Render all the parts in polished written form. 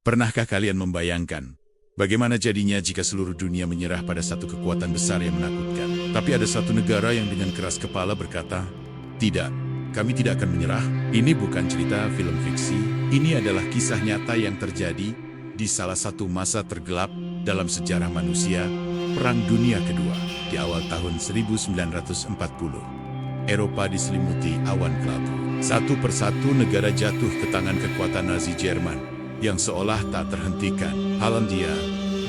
Pernahkah kalian membayangkan bagaimana jadinya jika seluruh dunia menyerah pada satu kekuatan besar yang menakutkan? Tapi ada satu negara yang dengan keras kepala berkata, "Tidak, kami tidak akan menyerah." Ini bukan cerita film fiksi, ini adalah kisah nyata yang terjadi di salah satu masa tergelap dalam sejarah manusia, Perang Dunia Kedua, di awal tahun 1940. Eropa diselimuti awan kelabu. Satu persatu negara jatuh ke tangan kekuatan Nazi Jerman yang seolah tak terhentikan. Hollandia,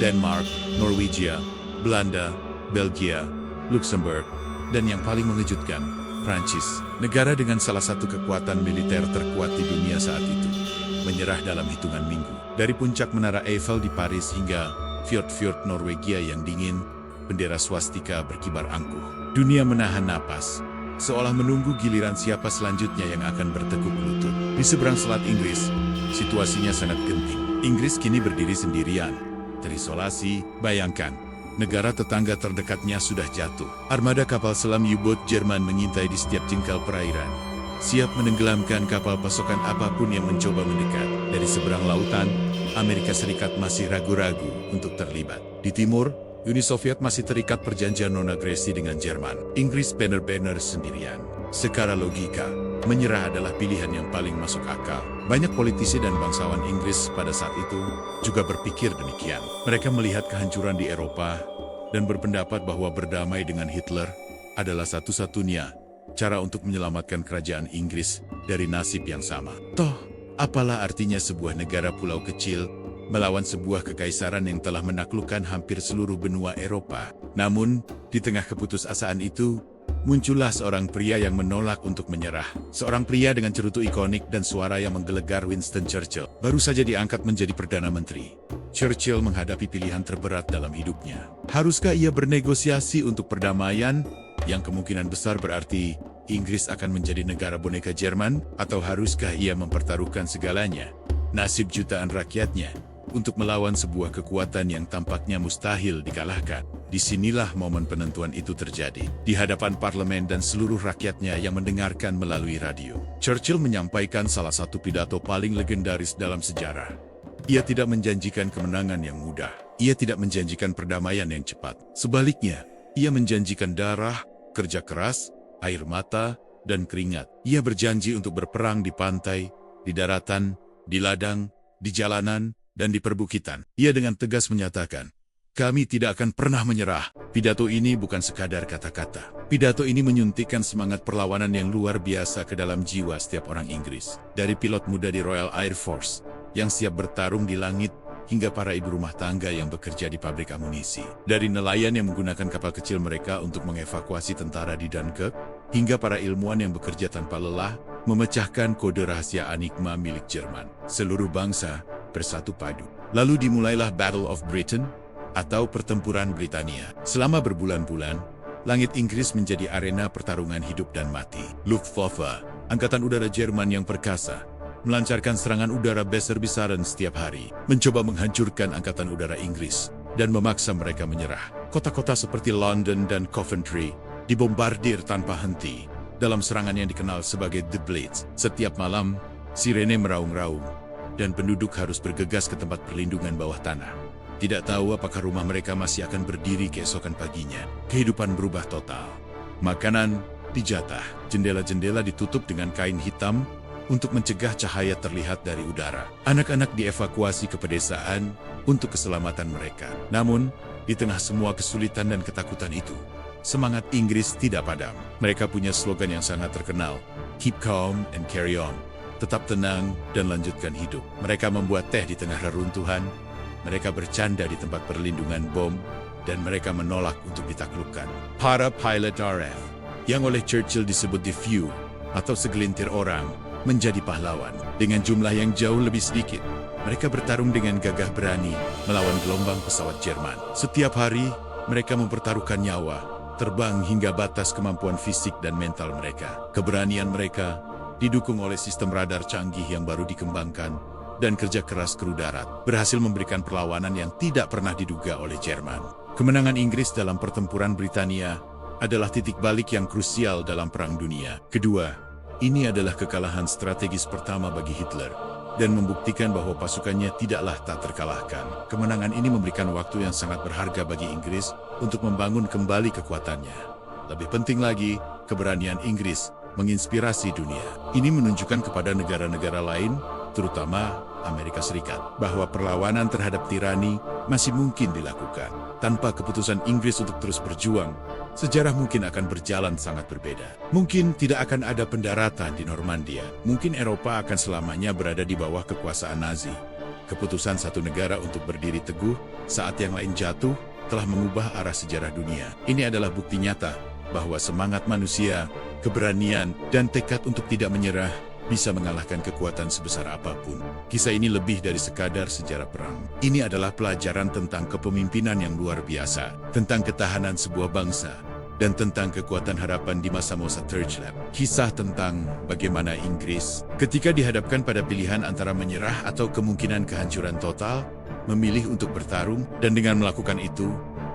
Denmark, Norwegia, Belanda, Belgia, Luxembourg, dan yang paling mengejutkan, Prancis, negara dengan salah satu kekuatan militer terkuat di dunia saat itu, menyerah dalam hitungan minggu. Dari puncak Menara Eiffel di Paris hingga fjord-fjord Norwegia yang dingin, bendera swastika berkibar angkuh. Dunia menahan napas, seolah menunggu giliran siapa selanjutnya yang akan bertekuk lutut. Di seberang Selat Inggris, situasinya sangat genting. Inggris kini berdiri sendirian, terisolasi. Bayangkan, negara tetangga terdekatnya sudah jatuh. Armada kapal selam U-boat Jerman mengintai di setiap jengkal perairan, siap menenggelamkan kapal pasokan apapun yang mencoba mendekat. Dari seberang lautan, Amerika Serikat masih ragu-ragu untuk terlibat. Di timur, Uni Soviet masih terikat perjanjian non-agresi dengan Jerman. Inggris benar-benar sendirian. Secara logika, menyerah adalah pilihan yang paling masuk akal. Banyak politisi dan bangsawan Inggris pada saat itu juga berpikir demikian. Mereka melihat kehancuran di Eropa dan berpendapat bahwa berdamai dengan Hitler adalah satu-satunya cara untuk menyelamatkan kerajaan Inggris dari nasib yang sama. Toh, apalah artinya sebuah negara pulau kecil melawan sebuah kekaisaran yang telah menaklukkan hampir seluruh benua Eropa? Namun, di tengah keputusasaan itu, muncullah seorang pria yang menolak untuk menyerah. Seorang pria dengan cerutu ikonik dan suara yang menggelegar, Winston Churchill. Baru saja diangkat menjadi Perdana Menteri, Churchill menghadapi pilihan terberat dalam hidupnya. Haruskah ia bernegosiasi untuk perdamaian, yang kemungkinan besar berarti Inggris akan menjadi negara boneka Jerman, atau haruskah ia mempertaruhkan segalanya, nasib jutaan rakyatnya, untuk melawan sebuah kekuatan yang tampaknya mustahil dikalahkan? Disinilah momen penentuan itu terjadi. Di hadapan parlemen dan seluruh rakyatnya yang mendengarkan melalui radio, Churchill menyampaikan salah satu pidato paling legendaris dalam sejarah. Ia tidak menjanjikan kemenangan yang mudah. Ia tidak menjanjikan perdamaian yang cepat. Sebaliknya, ia menjanjikan darah, kerja keras, air mata, dan keringat. Ia berjanji untuk berperang di pantai, di daratan, di ladang, di jalanan, dan di perbukitan. Ia dengan tegas menyatakan, "Kami tidak akan pernah menyerah." Pidato ini bukan sekadar kata-kata. Pidato ini menyuntikkan semangat perlawanan yang luar biasa ke dalam jiwa setiap orang Inggris. Dari pilot muda di Royal Air Force yang siap bertarung di langit, hingga para ibu rumah tangga yang bekerja di pabrik amunisi. Dari nelayan yang menggunakan kapal kecil mereka untuk mengevakuasi tentara di Dunkirk, hingga para ilmuwan yang bekerja tanpa lelah, memecahkan kode rahasia Enigma milik Jerman. Seluruh bangsa bersatu padu. Lalu dimulailah Battle of Britain, atau Pertempuran Britania. Selama berbulan-bulan, langit Inggris menjadi arena pertarungan hidup dan mati. Luftwaffe, angkatan udara Jerman yang perkasa, melancarkan serangan udara besar-besaran setiap hari, mencoba menghancurkan angkatan udara Inggris, dan memaksa mereka menyerah. Kota-kota seperti London dan Coventry dibombardir tanpa henti dalam serangan yang dikenal sebagai The Blitz. Setiap malam, sirene meraung-raung, dan penduduk harus bergegas ke tempat perlindungan bawah tanah. Tidak tahu apakah rumah mereka masih akan berdiri keesokan paginya. Kehidupan berubah total. Makanan dijatah, jendela-jendela ditutup dengan kain hitam untuk mencegah cahaya terlihat dari udara. Anak-anak dievakuasi ke pedesaan untuk keselamatan mereka. Namun, di tengah semua kesulitan dan ketakutan itu, semangat Inggris tidak padam. Mereka punya slogan yang sangat terkenal, "Keep calm and carry on." Tetap tenang dan lanjutkan hidup. Mereka membuat teh di tengah reruntuhan, mereka bercanda di tempat perlindungan bom, dan mereka menolak untuk ditaklukkan. Para pilot RAF, yang oleh Churchill disebut The Few, atau segelintir orang, menjadi pahlawan. Dengan jumlah yang jauh lebih sedikit, mereka bertarung dengan gagah berani melawan gelombang pesawat Jerman. Setiap hari, mereka mempertaruhkan nyawa, terbang hingga batas kemampuan fisik dan mental mereka. Keberanian mereka didukung oleh sistem radar canggih yang baru dikembangkan, dan kerja keras kru darat, berhasil memberikan perlawanan yang tidak pernah diduga oleh Jerman. Kemenangan Inggris dalam Pertempuran Britania adalah titik balik yang krusial dalam Perang Dunia Kedua. Ini adalah kekalahan strategis pertama bagi Hitler, dan membuktikan bahwa pasukannya tidaklah tak terkalahkan. Kemenangan ini memberikan waktu yang sangat berharga bagi Inggris untuk membangun kembali kekuatannya. Lebih penting lagi, keberanian Inggris menginspirasi dunia. Ini menunjukkan kepada negara-negara lain, terutama Amerika Serikat, bahwa perlawanan terhadap tirani masih mungkin dilakukan. Tanpa keputusan Inggris untuk terus berjuang, sejarah mungkin akan berjalan sangat berbeda. Mungkin tidak akan ada pendaratan di Normandia. Mungkin Eropa akan selamanya berada di bawah kekuasaan Nazi. Keputusan satu negara untuk berdiri teguh saat yang lain jatuh telah mengubah arah sejarah dunia. Ini adalah bukti nyata bahwa semangat manusia, keberanian, dan tekad untuk tidak menyerah bisa mengalahkan kekuatan sebesar apapun. Kisah ini lebih dari sekadar sejarah perang. Ini adalah pelajaran tentang kepemimpinan yang luar biasa, tentang ketahanan sebuah bangsa, dan tentang kekuatan harapan di masa-masa terjelap. Kisah tentang bagaimana Inggris, ketika dihadapkan pada pilihan antara menyerah atau kemungkinan kehancuran total, memilih untuk bertarung, dan dengan melakukan itu,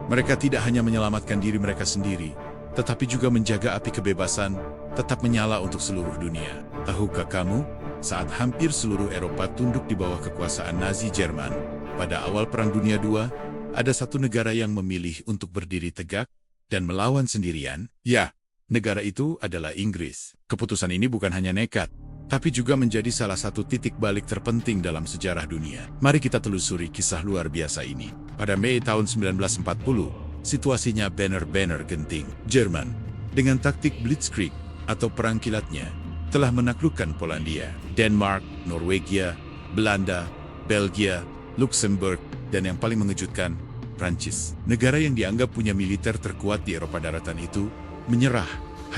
mereka tidak hanya menyelamatkan diri mereka sendiri, tetapi juga menjaga api kebebasan tetap menyala untuk seluruh dunia. Tahukah kamu, saat hampir seluruh Eropa tunduk di bawah kekuasaan Nazi Jerman, pada awal Perang Dunia II, ada satu negara yang memilih untuk berdiri tegak dan melawan sendirian? Ya, negara itu adalah Inggris. Keputusan ini bukan hanya nekat, tapi juga menjadi salah satu titik balik terpenting dalam sejarah dunia. Mari kita telusuri kisah luar biasa ini. Pada Mei tahun 1940, situasinya benar-benar genting. Jerman, dengan taktik Blitzkrieg atau perang kilatnya, telah menaklukkan Polandia, Denmark, Norwegia, Belanda, Belgia, Luxembourg, dan yang paling mengejutkan, Prancis. Negara yang dianggap punya militer terkuat di Eropa daratan itu, menyerah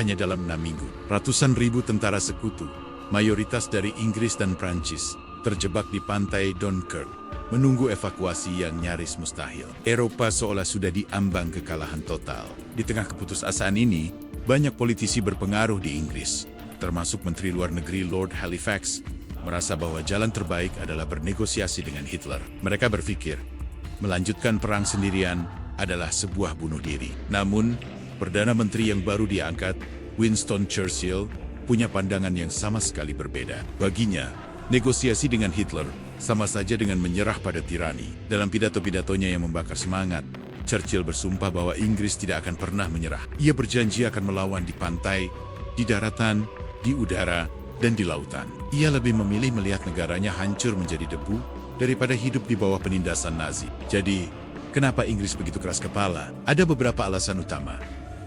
hanya dalam 6 minggu. Ratusan ribu tentara sekutu, mayoritas dari Inggris dan Prancis, terjebak di pantai Dunkirk, menunggu evakuasi yang nyaris mustahil. Eropa seolah sudah diambang kekalahan total. Di tengah keputusasaan ini, banyak politisi berpengaruh di Inggris, termasuk Menteri Luar Negeri Lord Halifax, merasa bahwa jalan terbaik adalah bernegosiasi dengan Hitler. Mereka berpikir, melanjutkan perang sendirian adalah sebuah bunuh diri. Namun, Perdana Menteri yang baru diangkat, Winston Churchill, punya pandangan yang sama sekali berbeda. Baginya, negosiasi dengan Hitler sama saja dengan menyerah pada tirani. Dalam pidato-pidatonya yang membakar semangat, Churchill bersumpah bahwa Inggris tidak akan pernah menyerah. Ia berjanji akan melawan di pantai, di daratan, di udara, dan di lautan. Ia lebih memilih melihat negaranya hancur menjadi debu daripada hidup di bawah penindasan Nazi. Jadi, kenapa Inggris begitu keras kepala? Ada beberapa alasan utama.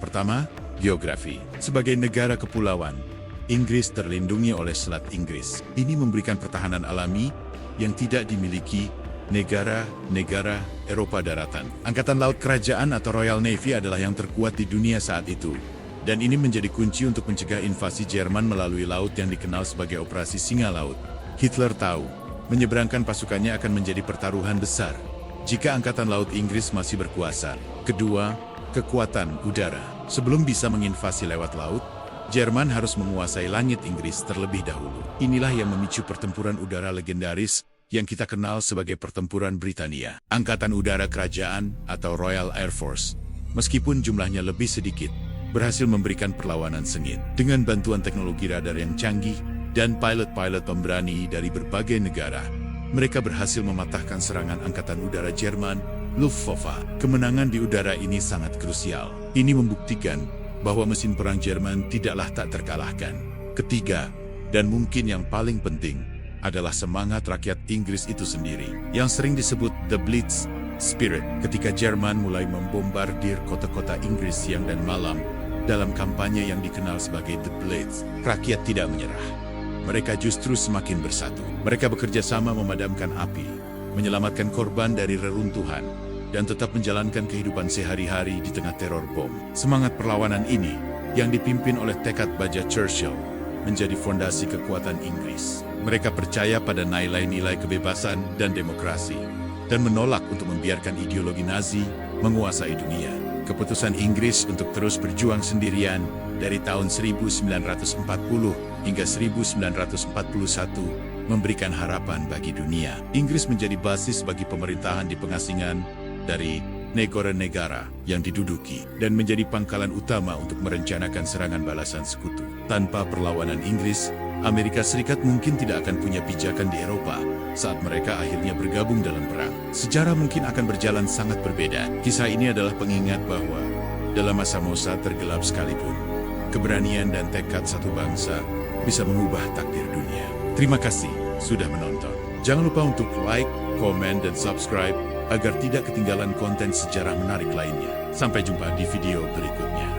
Pertama, geografi. Sebagai negara kepulauan, Inggris terlindungi oleh Selat Inggris. Ini memberikan pertahanan alami yang tidak dimiliki negara-negara Eropa daratan. Angkatan Laut Kerajaan atau Royal Navy adalah yang terkuat di dunia saat itu. Dan ini menjadi kunci untuk mencegah invasi Jerman melalui laut yang dikenal sebagai Operasi Singa Laut. Hitler tahu, menyeberangkan pasukannya akan menjadi pertaruhan besar jika Angkatan Laut Inggris masih berkuasa. Kedua, kekuatan udara. Sebelum bisa menginvasi lewat laut, Jerman harus menguasai langit Inggris terlebih dahulu. Inilah yang memicu pertempuran udara legendaris yang kita kenal sebagai Pertempuran Britania. Angkatan Udara Kerajaan atau Royal Air Force, meskipun jumlahnya lebih sedikit, berhasil memberikan perlawanan sengit. Dengan bantuan teknologi radar yang canggih dan pilot-pilot pemberani dari berbagai negara, mereka berhasil mematahkan serangan Angkatan Udara Jerman, Luftwaffe. Kemenangan di udara ini sangat krusial. Ini membuktikan bahwa mesin perang Jerman tidaklah tak terkalahkan. Ketiga, dan mungkin yang paling penting, adalah semangat rakyat Inggris itu sendiri, yang sering disebut The Blitz Spirit. Ketika Jerman mulai membombardir kota-kota Inggris siang dan malam, dalam kampanye yang dikenal sebagai The Blitz, rakyat tidak menyerah. Mereka justru semakin bersatu. Mereka bekerja sama memadamkan api, menyelamatkan korban dari reruntuhan, dan tetap menjalankan kehidupan sehari-hari di tengah teror bom. Semangat perlawanan ini, yang dipimpin oleh tekad baja Churchill, menjadi fondasi kekuatan Inggris. Mereka percaya pada nilai-nilai kebebasan dan demokrasi, dan menolak untuk membiarkan ideologi Nazi menguasai dunia. Keputusan Inggris untuk terus berjuang sendirian dari tahun 1940 hingga 1941 memberikan harapan bagi dunia. Inggris menjadi basis bagi pemerintahan di pengasingan dari negara-negara yang diduduki dan menjadi pangkalan utama untuk merencanakan serangan balasan sekutu. Tanpa perlawanan Inggris, Amerika Serikat mungkin tidak akan punya pijakan di Eropa saat mereka akhirnya bergabung dalam perang. Sejarah mungkin akan berjalan sangat berbeda. Kisah ini adalah pengingat bahwa dalam masa-masa tergelap sekalipun, keberanian dan tekad satu bangsa bisa mengubah takdir dunia. Terima kasih sudah menonton. Jangan lupa untuk like, komen, dan subscribe agar tidak ketinggalan konten sejarah menarik lainnya. Sampai jumpa di video berikutnya.